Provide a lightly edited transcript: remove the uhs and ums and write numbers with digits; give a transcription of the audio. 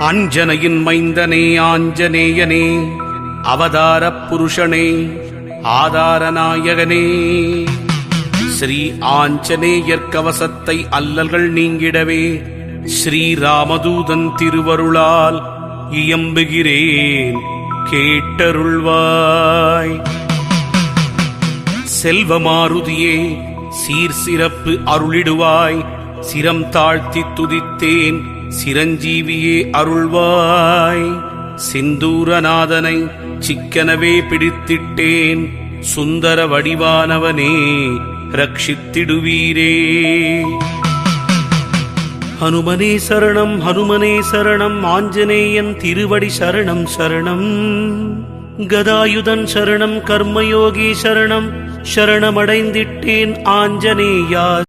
அஞ்சனையின் மைந்தனே ஆஞ்சநேயனே, அவதாரப் புருஷனே, ஆதாரநாயகனே, ஸ்ரீ ஆஞ்சநேயர் கவசத்தை அல்லல்கள் நீங்கிடவே ஸ்ரீராமதூதன் திருவருளால் இயம்புகிறேன், கேட்டருள்வாய். செல்வமாருதியே, சீர் சிறப்பு அருளிடுவாய், சிரம் தாழ்த்தி துதித்தேன், சிரஞ்சீவியே அருள்வாய். சிந்தூரநாதனை சிக்கனவே பிடித்திட்டேன், சுந்தர வடிவானவனே ரட்சித்திடுவீரே. ஹனுமனே சரணம், ஹனுமனே சரணம், ஆஞ்சநேயன் திருவடி சரணம் சரணம். கதாயுதன் சரணம், கர்மயோகி சரணம், சரணமடைந்திட்டேன் ஆஞ்சநேயா.